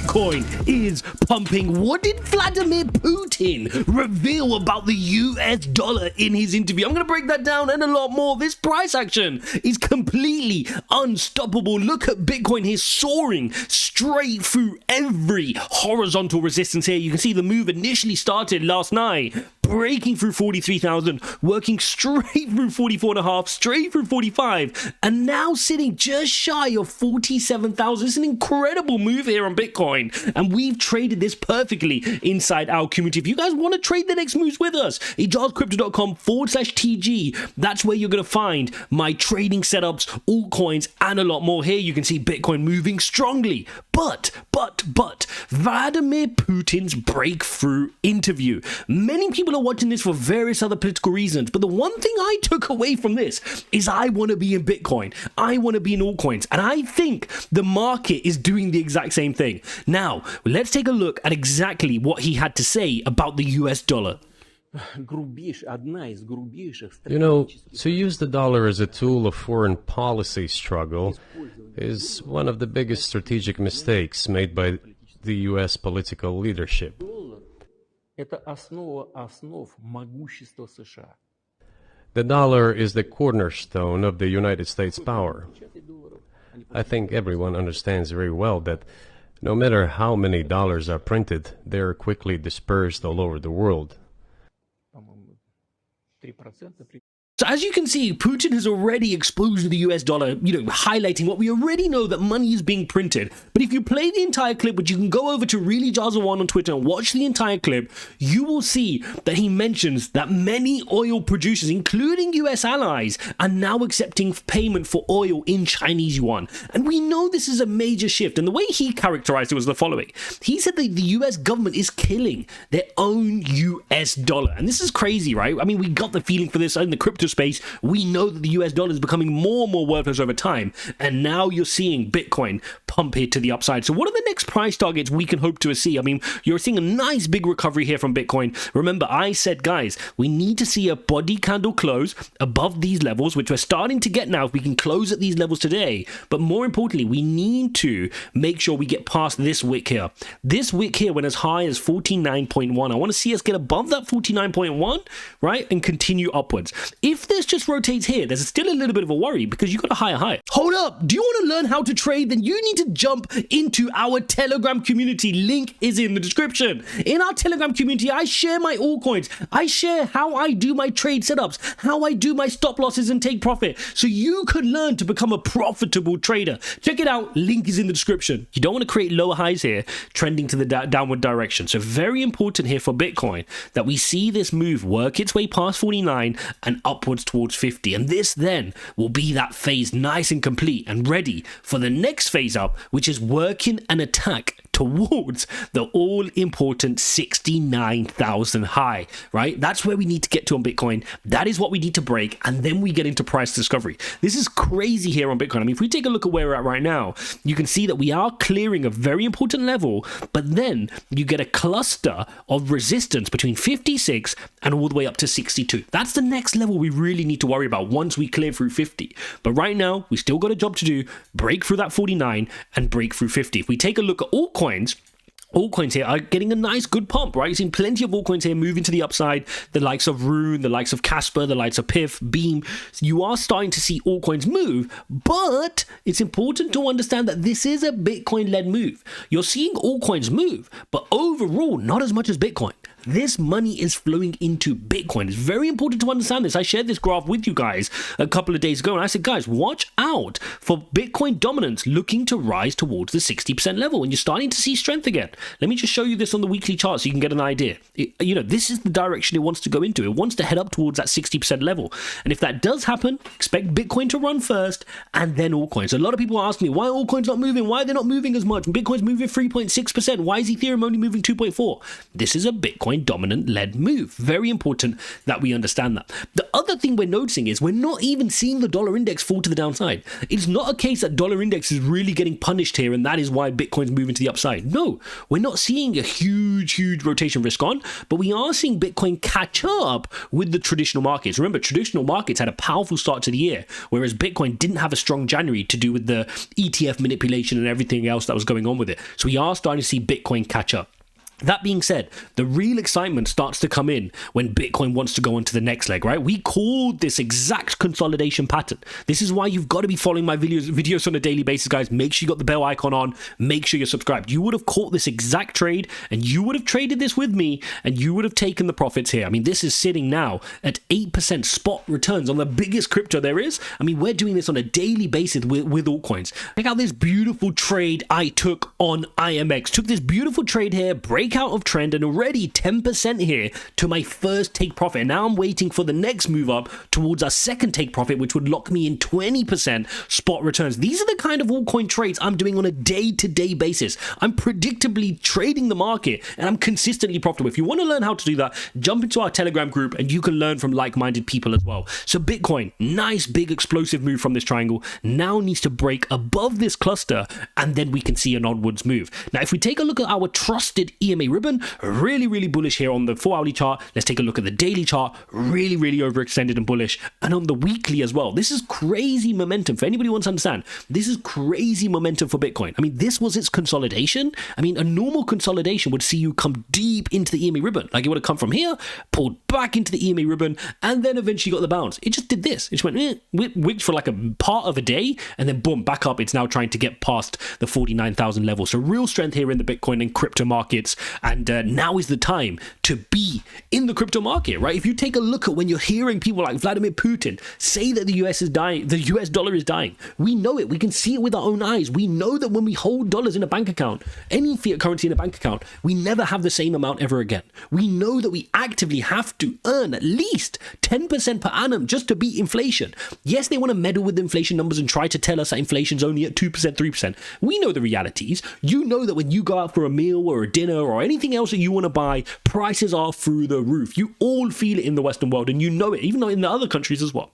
Bitcoin is pumping. What did Vladimir Putin reveal about the US dollar in his interview? I'm going to break that down and a lot more. This price action is completely unstoppable. Look at Bitcoin here soaring straight through every horizontal resistance here. You can see the move initially started last night, breaking through 43,000, working straight through 44.5, straight through 45, and now sitting just shy of 47,000. It's an incredible move here on Bitcoin, and we've traded this perfectly inside our community. If you guys want to trade the next moves with us, ijazcrypto.com/TG. That's where you're going to find my trading setups, altcoins, and a lot more. Here you can see Bitcoin moving strongly. But Vladimir Putin's breakthrough interview. Many people are watching this for various other political reasons, but the one thing I took away from this is I want to be in Bitcoin. I want to be in altcoins, and I think the market is doing the exact same thing. Now, let's take a look at exactly what he had to say about the US dollar. You know, to use the dollar as a tool of foreign policy struggle is one of the biggest strategic mistakes made by the US political leadership. The dollar is the cornerstone of the United States power. I think everyone understands very well that no matter how many dollars are printed, they are quickly dispersed all over the world. So as you can see, Putin has already exposed the US dollar, highlighting what we already know, that money is being printed. But if you play the entire clip, which you can go over to ReallyJaza1 on Twitter and watch the entire clip, you will see that he mentions that many oil producers, including US allies, are now accepting payment for oil in Chinese yuan. And we know this is a major shift. And the way he characterized it was the following. He said that the US government is killing their own US dollar. And this is crazy, right? I mean, we got the feeling for this in the crypto space. We know that the US dollar is becoming more and more worthless over time, and now you're seeing Bitcoin pump here to the upside. So what are the next price targets we can hope to see? I mean, you're seeing a nice big recovery here from Bitcoin. Remember, I said, guys, we need to see a body candle close above these levels, which we're starting to get now. If we can close at these levels today, but more importantly, we need to make sure we get past this wick here. This wick here went as high as 49.1. I want to see us get above that 49.1, right, and continue upwards. If this just rotates here, there's still a little bit of a worry because you got a higher high. Hold up, do you want to learn how to trade? Then you need to jump into our Telegram community. Link is in the description. In our Telegram community, I share my altcoins. I share how I do my trade setups, how I do my stop losses and take profit, so you can learn to become a profitable trader. Check it out, link is in the description. You don't want to create lower highs here, trending to the downward direction. So very important here for Bitcoin that we see this move work its way past 49 and upwards towards 50, and this then will be that phase nice and complete and ready for the next phase up, which is working an attack towards the all-important 69,000 high, right? That's where we need to get to on Bitcoin. That is what we need to break, and then we get into price discovery. This is crazy here on Bitcoin. I mean, if we take a look at where we're at right now, you can see that we are clearing a very important level, but then you get a cluster of resistance between 56 and all the way up to 62. That's the next level we really need to worry about once we clear through 50. But right now, we still got a job to do, break through that 49 and break through 50. If we take a look at altcoins here are getting a nice good pump, right? You're seeing plenty of altcoins here moving to the upside, the likes of Rune, the likes of Casper, the likes of Piff, Beam. You are starting to see altcoins move, but it's important to understand that this is a Bitcoin-led move. You're seeing altcoins move, but overall, not as much as Bitcoin. This money is flowing into Bitcoin. It's very important to understand this. I shared this graph with you guys a couple of days ago, and I said, guys, watch out for Bitcoin dominance looking to rise towards the 60% level, and you're starting to see strength again. Let me just show you this on the weekly chart so you can get an idea. This is the direction it wants to go into. It wants to head up towards that 60% level. And if that does happen, expect Bitcoin to run first and then altcoins. A lot of people ask me, why are altcoins not moving? Why are they not moving as much? Bitcoin's moving 3.6%. Why is Ethereum only moving 2.4%? This is a Bitcoin Bitcoin dominant led move. Very important that we understand that. The other thing we're noticing is we're not even seeing the dollar index fall to the downside. It's not a case that dollar index is really getting punished here and that is why Bitcoin's moving to the upside. No, we're not seeing a huge rotation risk on, but we are seeing Bitcoin catch up with the traditional markets. Remember, traditional markets had a powerful start to the year, whereas Bitcoin didn't have a strong January to do with the ETF manipulation and everything else that was going on with it. So we are starting to see Bitcoin catch up. That being said, the real excitement starts to come in when Bitcoin wants to go on to the next leg, right? We called this exact consolidation pattern. This is why you've got to be following my videos on a daily basis, guys. Make sure you got the bell icon on. Make sure you're subscribed. You would have caught this exact trade and you would have traded this with me and you would have taken the profits here. I mean, this is sitting now at 8% spot returns on the biggest crypto there is. I mean, we're doing this on a daily basis with altcoins. Check out this beautiful trade I took on IMX. Took this beautiful trade here, breakout of trend, and already 10% here to my first take profit. Now I'm waiting for the next move up towards our second take profit, which would lock me in 20% spot returns. These are the kind of altcoin trades I'm doing on a day-to-day basis. I'm predictably trading the market and I'm consistently profitable. If you want to learn how to do that, jump into our Telegram group and you can learn from like-minded people as well. So Bitcoin, nice big explosive move from this triangle, now needs to break above this cluster and then we can see an onwards move. Now if we take a look at our trusted EMA ribbon, really bullish here on the 4-hourly chart. Let's take a look at the daily chart, really overextended and bullish, and on the weekly as well. This is crazy momentum. For anybody who wants to understand, this is crazy momentum for Bitcoin. I mean, this was its consolidation. I mean, a normal consolidation would see you come deep into the EMA ribbon. Like it would have come from here, pulled back into the EMA ribbon, and then eventually got the bounce. It just did this. It just went wigged for like a part of a day, and then boom, back up. It's now trying to get past the 49,000 level. So real strength here in the Bitcoin and crypto markets. And now is the time to be in the crypto market, right? If you take a look at when you're hearing people like Vladimir Putin say that the US is dying, the US dollar is dying, we know it. We can see it with our own eyes. We know that when we hold dollars in a bank account, any fiat currency in a bank account, we never have the same amount ever again. We know that we actively have to earn at least 10% per annum just to beat inflation. Yes, they want to meddle with inflation numbers and try to tell us that inflation's only at 2%, 3%. We know the realities. You know that when you go out for a meal or a dinner or anything else that you want to buy, prices are through the roof. You all feel it in the Western world and you know it, even though in the other countries as well.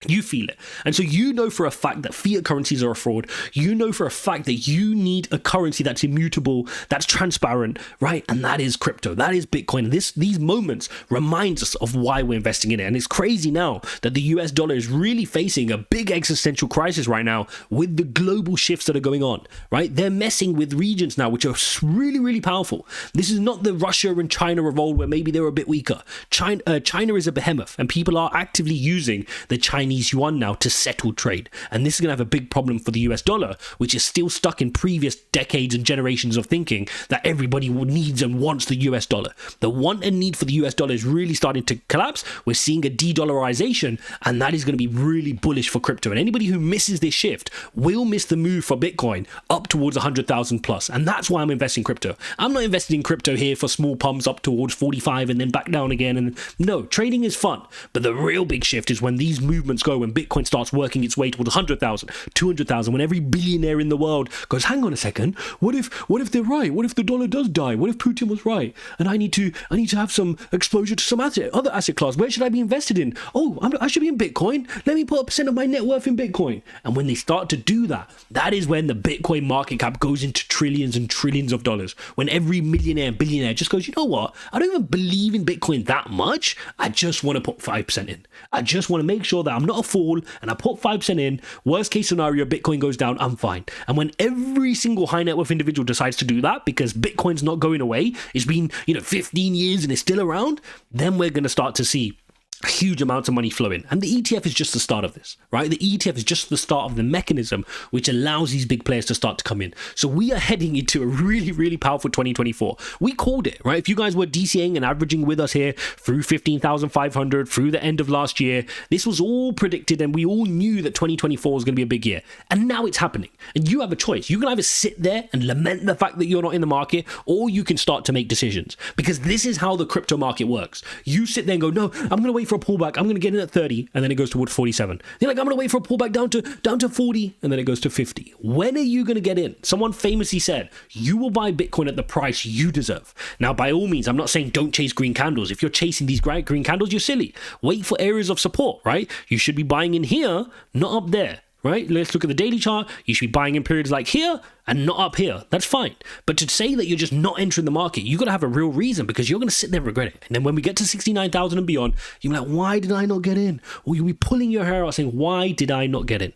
You feel it. And so you know for a fact that fiat currencies are a fraud. You know for a fact that you need a currency that's immutable, that's transparent, right? And that is crypto. That is Bitcoin. These moments remind us of why we're investing in it. And it's crazy now that the US dollar is really facing a big existential crisis right now with the global shifts that are going on, right? They're messing with regions now, which are really powerful. This is not the Russia and China revolt where maybe they're a bit weaker. China is a behemoth and people are actively using the Chinese yuan now to settle trade. And this is going to have a big problem for the US dollar, which is still stuck in previous decades and generations of thinking that everybody needs and wants the US dollar. The want and need for the US dollar is really starting to collapse. We're seeing a de-dollarization, and that is going to be really bullish for crypto. And anybody who misses this shift will miss the move for Bitcoin up towards 100,000 plus. And that's why I'm investing in crypto. I'm not investing in crypto here for small pumps up towards 45 and then back down again. And no, trading is fun. But the real big shift is when these movements go, when Bitcoin starts working its way towards 100,000, 200,000, when every billionaire in the world goes, hang on a second, what if they're right? What if the dollar does die? What if Putin was right? And I need to have some exposure to some other asset class. Where should I be invested in? Oh, I should be in Bitcoin. Let me put a percent of my net worth in Bitcoin. And when they start to do that, that is when the Bitcoin market cap goes into trillions and trillions of dollars. When every millionaire and billionaire just goes, you know what? I don't even believe in Bitcoin that much. I just want to put 5% in. I just want to make sure that I'm not a fool and I put 5% in. Worst case scenario, Bitcoin goes down, I'm fine. And when every single high net worth individual decides to do that because Bitcoin's not going away, it's been 15 years and it's still around, then we're going to start to see huge amounts of money flow in. And the ETF is just the start of this, right? The ETF is just the start of the mechanism which allows these big players to start to come in. So we are heading into a really powerful 2024. We called it, right? If you guys were DCAing and averaging with us here through 15,500 through the end of last year, this was all predicted and we all knew that 2024 was going to be a big year. And now it's happening. And you have a choice. You can either sit there and lament the fact that you're not in the market, or you can start to make decisions, because this is how the crypto market works. You sit there and go, no, I'm going to wait for for a pullback. I'm going to get in at 30, and then it goes toward 47. You're like, I'm going to wait for a pullback down to 40, and then it goes to 50. When are you going to get in? Someone famously said, you will buy Bitcoin at the price you deserve. Now, by all means, I'm not saying don't chase green candles. If you're chasing these green candles, you're silly. Wait for areas of support, right? You should be buying in here, not up there. Right? Let's look at the daily chart. You should be buying in periods like here and not up here. That's fine. But to say that you're just not entering the market, you got to have a real reason, because you're going to sit there and regret it. And then when we get to 69,000 and beyond, you'll be like, why did I not get in? Or you'll be pulling your hair out saying, why did I not get in?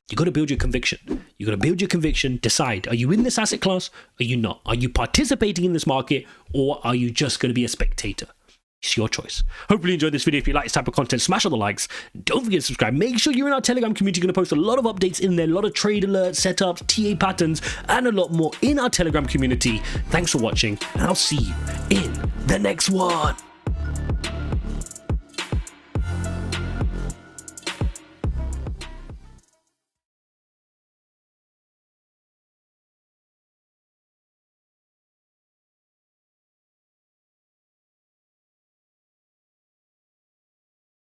You got to build your conviction. You got to build your conviction. Decide, are you in this asset class? Are you not? Are you participating in this market, or are you just going to be a spectator? It's your choice. Hopefully you enjoyed this video. If you like this type of content, smash all the likes. Don't forget to subscribe. Make sure you're in our Telegram community. We're going to post a lot of updates in there, a lot of trade alerts, setups, TA patterns, and a lot more in our Telegram community. Thanks for watching, and I'll see you in the next one.